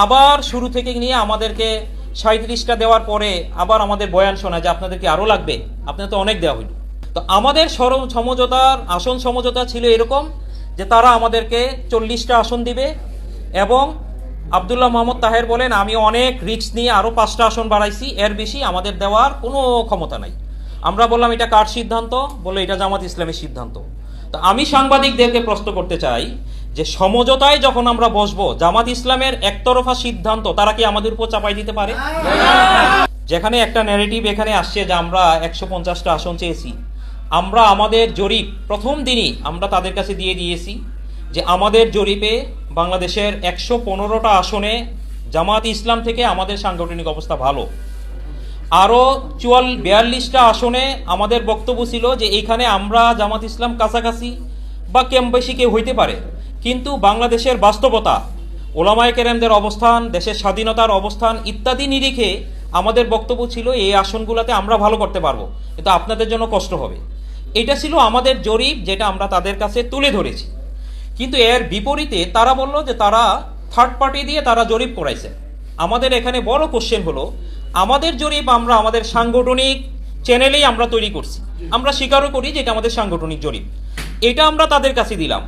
আবার শুরু থেকে নিয়ে আমাদেরকে 37টা দেওয়ার পরে আবার আমাদের বয়ান শোনা যে আপনাদেরকে আরো লাগবে, আপনাদের তো অনেক দেওয়া হইল। তো আমাদের সমঝোতার আসন সমঝোতা ছিল এরকম যে তারা আমাদেরকে 40টা আসন দিবে এবং আব্দুল্লাহ মোহাম্মদ তাহের বলেন আমি অনেক রিস্ক নিয়ে আরো 5টা আসন বাড়াইছি, এর বেশি আমাদের দেওয়ার কোনো ক্ষমতা নাই। আমরা বললাম এটা কার সিদ্ধান্ত? বললো এটা জামাত ইসলামের সিদ্ধান্ত। তো আমি সাংবাদিকদেরকে প্রশ্ন করতে চাই যে সমঝোতায় যখন আমরা বসবো, জামাত ইসলামের একতরফা সিদ্ধান্ত তারা কি আমাদের উপর চাপাই দিতে পারে? যেখানে একটা ন্যারেটিভ এখানে আসছে যে আমরা 150টা আসন চেয়েছি, আমরা আমাদের জরিপ প্রথম দিনই আমরা তাদের কাছে দিয়ে দিয়েছি যে আমাদের জরিপে বাংলাদেশের 115টা আসনে জামাত ইসলাম থেকে আমাদের সাংগঠনিক অবস্থা ভালো। আরও 42টা আসনে আমাদের বক্তব্য ছিল যে এইখানে আমরা জামাত ইসলাম কাছাকাছি বা কম বেশি কেউ হইতে পারে, কিন্তু বাংলাদেশের বাস্তবতা, ওলামায়ে কেরামদের অবস্থান, দেশের স্বাধীনতার অবস্থান ইত্যাদি নিরিখে আমাদের বক্তব্য ছিল এই আসনগুলোতে আমরা ভালো করতে পারবো, কিন্তু আপনাদের জন্য কষ্ট হবে। এটা ছিল আমাদের জরিপ, যেটা আমরা তাদের কাছে তুলে ধরেছি। কিন্তু এর বিপরীতে তারা বলল যে তারা থার্ড পার্টি দিয়ে তারা জরিপ করাইছে। আমাদের এখানে বড় কোশ্চেন হলো, আমাদের জরিপ আমরা আমাদের সাংগঠনিক চ্যানেলেই আমরা তৈরি করছি, আমরা স্বীকারও করি যে এটা আমাদের সাংগঠনিক জরিপ, এটা আমরা তাদের কাছে দিলাম।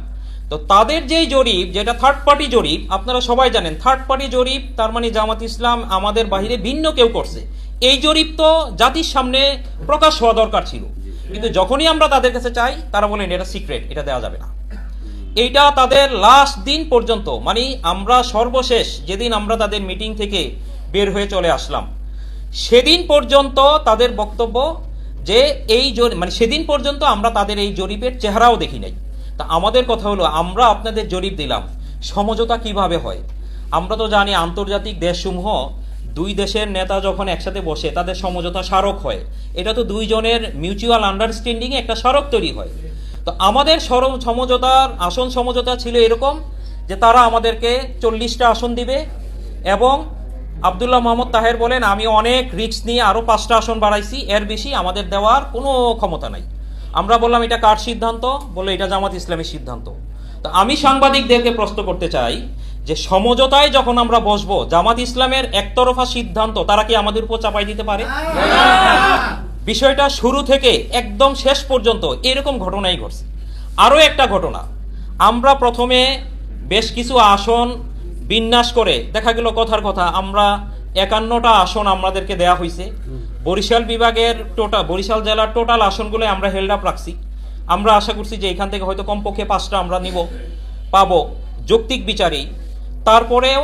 তো তাদের যেই জরিপ, যেটা থার্ড পার্টি জরিপ, আপনারা সবাই জানেন থার্ড পার্টি জরিপ তার মানে জামাত ইসলাম আমাদের বাহিরে ভিন্ন কেউ করছে। এই জরিপ তো জাতির সামনে প্রকাশ হওয়া দরকার ছিল, কিন্তু যখনই আমরা তাদের কাছে চাই তারা বলেন এটা সিক্রেট, এটা দেওয়া যাবে না। এইটা তাদের লাস্ট দিন পর্যন্ত, মানে আমরা সর্বশেষ যেদিন আমরা তাদের মিটিং থেকে বের হয়ে চলে আসলাম সেদিন পর্যন্ত তাদের বক্তব্য যে এই মানে সেদিন পর্যন্ত আমরা তাদের এই জরিপের চেহারাও দেখি নাই। তা আমাদের কথা হলো, আমরা আপনাদের জরিপ দিলাম, সমঝোতা কিভাবে হয়? আমরা তো জানি আন্তর্জাতিক দেশসমূহ দুই দেশের নেতা যখন একসাথে বসে তাদের সমঝোতা স্মারক হয়, এটা তো দুইজনের মিউচুয়াল আন্ডারস্ট্যান্ডিংয়ে একটা স্মারক তৈরি হয়। তো আমাদের সমঝোতার আসন সমঝোতা ছিল এরকম যে তারা আমাদেরকে 40টা আসন দিবে এবং আব্দুল্লাহ মোহাম্মদ তাহের বলেন আমি অনেক রিস্ক নিয়ে আরো 5টা আসন বাড়াইছি, এর বেশি আমাদের দেওয়ার কোনো ক্ষমতা নাই। আমরা বললাম এটা কার সিদ্ধান্ত? বললো এটা জামাত ইসলামের সিদ্ধান্ত। তো আমি সাংবাদিকদেরকে প্রশ্ন করতে চাই যে সমঝোতায় যখন আমরা বসবো, জামাত ইসলামের একতরফা সিদ্ধান্ত তারা কি আমাদের উপর চাপাই দিতে পারে? বিষয়টা শুরু থেকে একদম শেষ পর্যন্ত এরকম ঘটনাই ঘটছে। আরও একটা ঘটনা, আমরা প্রথমে বেশ কিছু আসন বিন্যাস করে দেখা গেল কথার কথা আমরা 51টা আসন আমাদেরকে দেয়া হয়েছে। বরিশাল বিভাগের বরিশাল জেলার টোটাল আসনগুলো আমরা হেল্ড আপ রাখছি। আমরা আশা করছি যে এখান থেকে হয়তো কমপক্ষে 5টা আমরা পাবো যৌক্তিক বিচারেই। তারপরেও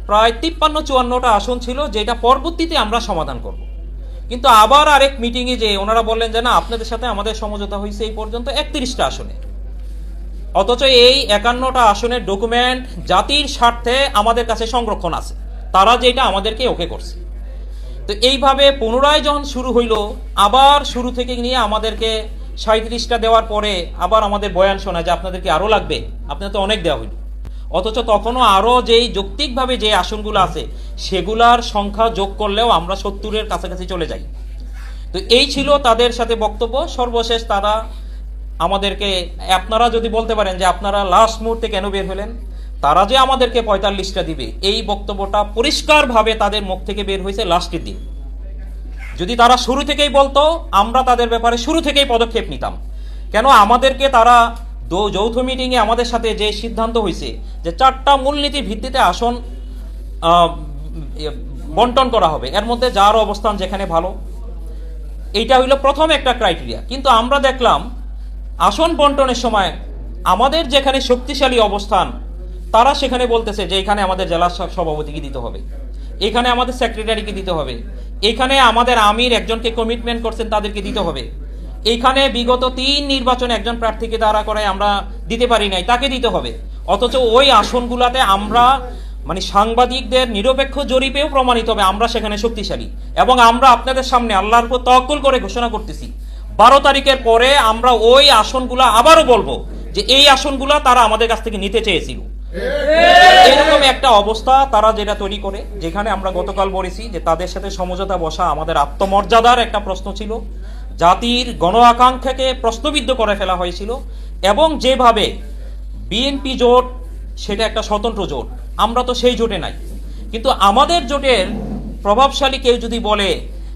প্রায় 53-54টা আসন ছিল যেটা পরবর্তীতে আমরা সমাধান করব। কিন্তু আবার আরেক মিটিংয়ে যে ওনারা বললেন যে না, আপনাদের সাথে আমাদের সমঝোতা হয়েছে এই পর্যন্ত 31টা আসনে, অথচ এই 51টা আসনের ডকুমেন্ট জাতির স্বার্থে আমাদের কাছে সংরক্ষণ আছে, তারা যেটা আমাদেরকে ওকে করছে। তো এইভাবে পুনরায় যখন শুরু হইল, আবার শুরু থেকে নিয়ে আমাদেরকে 37টা দেওয়ার পরে আবার আমাদের বয়ান শোনা যে আপনাদেরকে আরো লাগবে, আপনাদের তো অনেক দেওয়া হইল, অথচ তখনও আরো যেই যৌক্তিকভাবে যে আসনগুলো আছে সেগুলার সংখ্যা যোগ করলেও আমরা 70-এর কাছাকাছি চলে যাই। তো এই ছিল তাদের সাথে বক্তব্য। সর্বশেষ তারা আমাদেরকে, আপনারা যদি বলতে পারেন যে আপনারা লাস্ট মুহূর্তে কেন বের হলেন, তারা যে আমাদেরকে 45টা দিবে এই বক্তব্যটা পরিষ্কারভাবে তাদের মুখ থেকে বের হয়েছে লাস্টের দিন। যদি তারা শুরু থেকেই বলতো আমরা তাদের ব্যাপারে শুরু থেকেই পদক্ষেপ নিতাম। কেন আমাদেরকে তারা যৌথ মিটিংয়ে আমাদের সাথে যে সিদ্ধান্ত হয়েছে যে 4টা মূলনীতির ভিত্তিতে আসন বন্টন করা হবে, এর মধ্যে যার অবস্থান যেখানে ভালো, এইটা হইল প্রথম একটা ক্রাইটেরিয়া। কিন্তু আমরা দেখলাম আসন বন্টনের সময় আমাদের যেখানে শক্তিশালী অবস্থান তারা সেখানে বলতেছে যে এখানে আমাদের জেলা সভাপতিকে দিতে হবে, এখানে আমাদের সেক্রেটারিকে দিতে হবে, এখানে আমাদের আমির একজনকে কমিটমেন্ট করছেন তাদেরকে দিতে হবে, এইখানে বিগত 3 নির্বাচনে একজন প্রার্থীকে দাঁড়া করায় আমরা দিতে পারি নাই, তাকে দিতে হবে। অথচ ওই আসনগুলাতে আমরা মানে সাংবাদিকদের নিরপেক্ষ জরিপেও প্রমাণিত হবে আমরা সেখানে শক্তিশালী। এবং আমরা আপনাদের সামনে আল্লাহর উপর তাওয়াক্কুল করে ঘোষণা করতেছি 12 তারিখের পরে আমরা ওই আসনগুলা আবারও বলবো যে এই আসনগুলা তারা আমাদের কাছ থেকে নিতে চেয়েছিল। এরকম একটা অবস্থা তারা যেটা তৈরি করে, যেখানে আমরা গতকাল বলেছি যে তাদের সাথে সমঝোতা বসা আমাদের আত্মমর্যাদার একটা প্রশ্ন ছিল, জাতির গণ আকাঙ্ক্ষাকে প্রশ্নবিদ্ধ করে ফেলা হয়েছিল। এবং যেভাবে বিএনপি জোট সেটা একটা স্বতন্ত্র জোট, আমরা তো সেই জোটে নাই। কিন্তু আমাদের জোটের প্রভাবশালী কেউ যদি বলে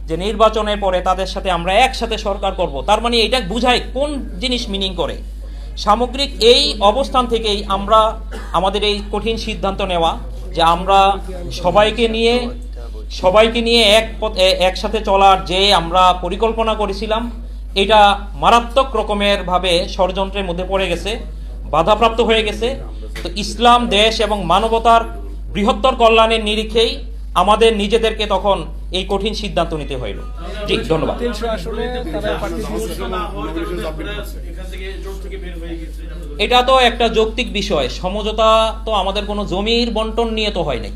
যে নির্বাচনের পরে তাদের সাথে আমরা একসাথে সরকার করব, তার মানে এটা বুঝায় কোন জিনিস মিনিং করে। সামগ্রিক এই অবস্থান থেকেই আমরা আমাদের এই কঠিন সিদ্ধান্ত নেওয়া যে আমরা সবাইকে নিয়ে একসাথে চলার যে আমরা পরিকল্পনা করেছিলাম, এটা মারাত্মক রকমের ভাবে ষড়যন্ত্রের মধ্যে পড়ে গেছে, বাধাপ্রাপ্ত হয়ে গেছে। তো ইসলাম, দেশ এবং মানবতার বৃহত্তর কল্যাণের নিরিখেই আমাদের নিজেদেরকে তখন এই কঠিন সিদ্ধান্ত নিতে হইল। জি, ধন্যবাদ। এটা তো একটা যৌক্তিক বিষয়। সমঝোতা তো আমাদের কোনো জমির বন্টন নিয়ে তো হয় নাই।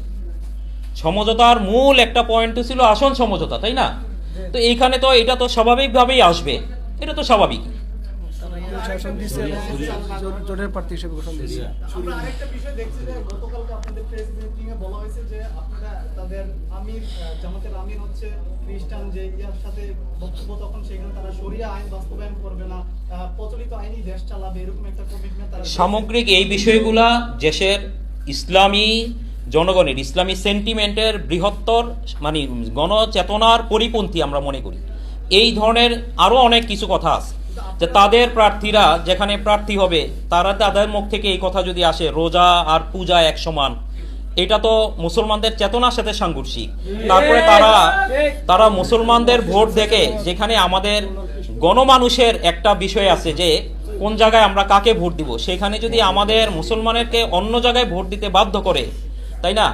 সমঝোতার মূল একটা পয়েন্ট ছিল আসন সমঝোতা, তাই না? তো এইখানে তো এটা তো স্বাভাবিকভাবেই আসবে, এটা তো স্বাভাবিক। আমরা আরেকটা বিষয় দেখছি যে গতকালকে আপনাদের প্রেস মিটিংয়ে বলা হয়েছে যে আপনারা তাদের আমির, জামাতের আমির হচ্ছে খ্রিস্টান, যে ইয়ার সাথে বক্তব্য, তখন সেখানে তারা শরিয়া আইন বাস্তবায়ন করবে না, প্রচলিত আইনই দেশ চালাবে, এরকম একটা কমিটমেন্ট তারা। সামগ্রিক এই বিষয়গুলা দেশের ইসলামী জনগণের ইসলামী সেন্টিমেন্টের বৃহত্তর মানে গণচেতনার পরিপন্থী আমরা মনে করি। এই ধরনের আরও অনেক কিছু কথা আছে যে তাদের প্রার্থীরা যেখানে প্রার্থী হবে তাদের মুখ থেকে এই কথা যদি আসে রোজা আর পূজা এক সমান, এটা তো মুসলমানদের চেতনার সাথে সাংঘর্ষিক। তারপরে তারা মুসলমানদের ভোট দেখে, যেখানে আমাদের গণমানুষের একটা বিষয় আছে যে কোন জায়গায় আমরা কাকে ভোট দিব, সেখানে যদি আমাদের মুসলমানেরকে অন্য জায়গায় ভোট দিতে বাধ্য করে, তাই না?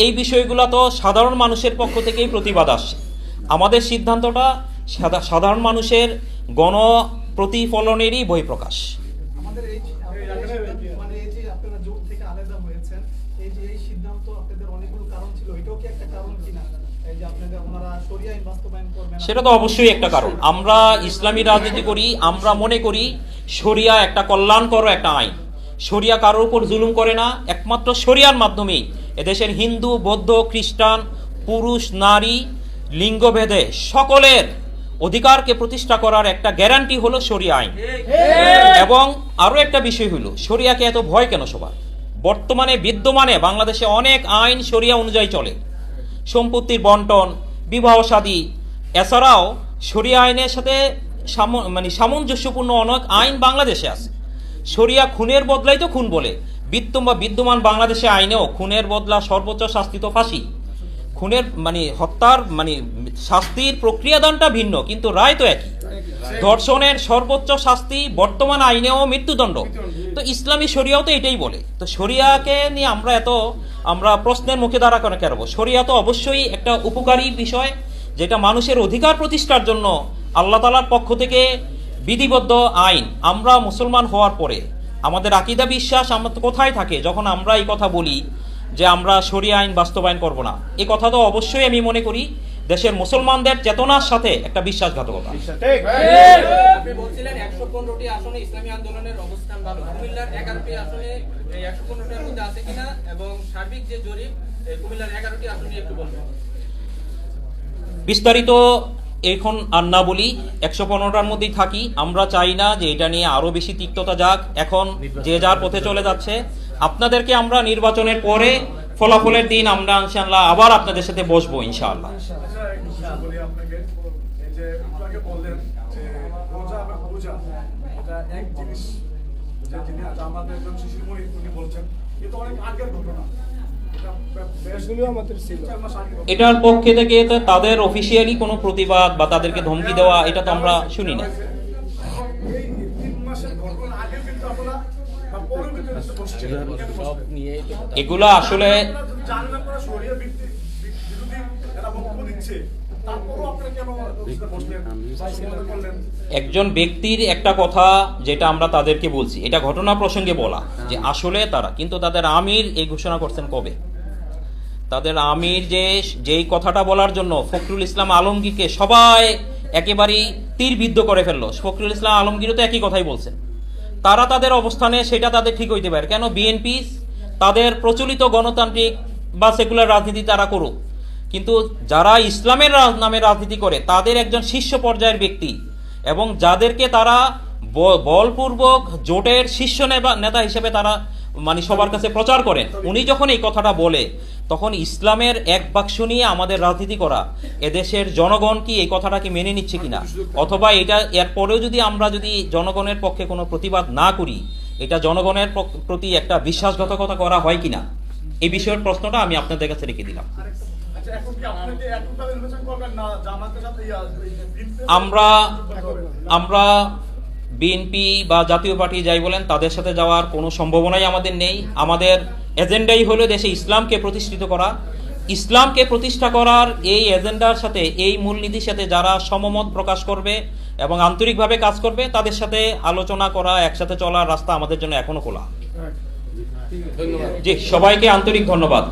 এই বিষয়গুলো তো সাধারণ মানুষের পক্ষ থেকেই প্রতিবাদ আসছে। আমাদের সিদ্ধান্তটা সাধারণ মানুষের গণ প্রতিফলনেরই বহিঃপ্রকাশ। আমাদের এই মানে এই যে আপনারা জোট থেকে আলাদা হয়েছেন, এই যে এই সিদ্ধান্ত আপনাদের অনেকগুলো কারণ ছিল, এটাও কি একটা কারণ কিনা? এই যে আপনাদের ওনারা শরিয়া আইন বাস্তবায়ন করবেন, সেটা তো অবশ্যই একটা কারণ। আমরা ইসলামী রাজনীতি করি, আমরা মনে করি শরিয়া একটা কল্যাণকর একটা আইন। শরিয়া কারোর উপর জুলুম করে না, একমাত্র শরিয়ার মাধ্যমেই এদেশের হিন্দু, বৌদ্ধ, খ্রিস্টান, পুরুষ, নারী, লিঙ্গভেদে সকলের অধিকারকে প্রতিষ্ঠা করার একটা গ্যারান্টি হলো শরিয়া আইন। এবং আরো একটা বিষয় হলো, শরিয়াকে এত ভয় কেন সবার? বর্তমানে বিদ্যমানে বাংলাদেশে অনেক আইন শরিয়া অনুযায়ী চলে। সম্পত্তির বন্টন, বিবাহ শাদী, এছাড়াও শরিয়া আইনের সাথে সামঞ্জস্যপূর্ণ অনেক আইন বাংলাদেশে আছে। শরিয়া খুনের বদলাই তো খুন বলে। বিদ্যমান বাংলাদেশে আইনেও খুনের বদলা সর্বোচ্চ শাস্তি তো ফাঁসি। খুনের হত্যার শাস্তির প্রক্রিয়াদানটা ভিন্ন, কিন্তু রায় তো একই। ধর্ষণের সর্বোচ্চ শাস্তি বর্তমান আইনেও মৃত্যুদণ্ড। তো ইসলামী শরিয়াও তো এটাই বলে। তো শরিয়াকে নিয়ে আমরা প্রশ্নের মুখে দাঁড়া কেন করব? শরিয়া তো অবশ্যই একটা উপকারী বিষয়, যেটা মানুষের অধিকার প্রতিষ্ঠার জন্য আল্লাহ তাআলার পক্ষ থেকে বিধিবদ্ধ আইন। আমরা মুসলমান হওয়ার পরে আমাদের আকীদা বিশ্বাস আমাদের কোথায় থাকে যখন আমরা এই কথা বলি যে আমরা শরিয়া আইন বাস্তবায়ন করব না? এই কথা তো অবশ্যই আমি মনে করি দেশের মুসলমানদের চেতনার সাথে একটা বিশ্বাসঘাতকতা। আপনি বলছিলেন 115টি আসনে ইসলামী আন্দোলনের অবস্থান ভালো, কুমিল্লার 11টি আসনে 115টার মধ্যে আছে কিনা, এবং সার্বিক যে জরিপ কুমিল্লার 11টি আসনে একটু বলবেন। বিস্তারিত এখন আর না বলি, 115টার মধ্যেই থাকি। আমরা চাই না যে এটা নিয়ে আরো বেশি তিক্ততা যাক। এখন যে যার পথে চলে যাচ্ছে। আপনাদেরকে আমরা নির্বাচনের পরে ফলাফলের দিন আমরা ইনশাআল্লাহ আবার আপনাদের সাথে বসবো ইনশাআল্লাহ। এটার পক্ষে থেকে তাদের অফিসিয়ালি কোনো প্রতিবাদ বা তাদেরকে ধমকি দেওয়া এটা তো আমরা শুনি না। এগুলা আসলে একজন ব্যক্তির একটা কথা যেটা আমরা তাদেরকে বলছি, এটা ঘটনা প্রসঙ্গে বলা যে আসলে তারা, কিন্তু তাদের আমির এই ঘোষণা করছেন কবে? তাদের আমির যেই কথাটা বলার জন্য ফখরুল ইসলাম আলমগীরকে সবাই একেবারেই তীরবিদ্ধ করে ফেললো, ফখরুল ইসলাম আলমগীরও তো একই কথাই বলছেন। তারা তাদের অবস্থানে, সেটা তাদের ঠিক হইতে পারে। কেন বিএনপি তাদের প্রচলিত গণতান্ত্রিক বা সেকুলার রাজনীতি তারা করুক, কিন্তু যারা ইসলামের নামে রাজনীতি করে তাদের একজন শীর্ষ পর্যায়ের ব্যক্তি এবং যাদেরকে তারা বলপূর্বক জোটের শীর্ষ নেতা হিসেবে তারা মানে সবার কাছে প্রচার করেন, উনি যখন এই কথাটা বলে তখন ইসলামের এক বাক্স নিয়ে আমাদের রাজনীতি করা, এদেশের জনগণ কি এই কথাটা কি মেনে নিচ্ছে কিনা, অথবা এটা এরপরেও যদি আমরা যদি জনগণের পক্ষে কোনো প্রতিবাদ না করি, এটা জনগণের প্রতি একটা বিশ্বাসঘাতকতা করা হয় কিনা, এই বিষয়ের প্রশ্নটা আমি আপনাদের কাছে রেখে দিলাম। আচ্ছা, এখন কি আপনারা কি এককভাবে নির্বাচন করবেন না জামাতের সাথে আমরা বিএনপি বা জাতীয় পার্টি যাই বলেন তাদের সাথে যাওয়ার কোনো সম্ভাবনাই আমাদের নেই। আমাদের এজেন্ডাই হলো দেশে ইসলামকে প্রতিষ্ঠিত করা। ইসলামকে প্রতিষ্ঠা করার এই এজেন্ডার সাথে, এই মূলনীতির সাথে যারা সমমত প্রকাশ করবে এবং আন্তরিকভাবে কাজ করবে, তাদের সাথে আলোচনা করা, একসাথে চলার রাস্তা আমাদের জন্য এখনো খোলা। জি, সবাইকে আন্তরিক ধন্যবাদ।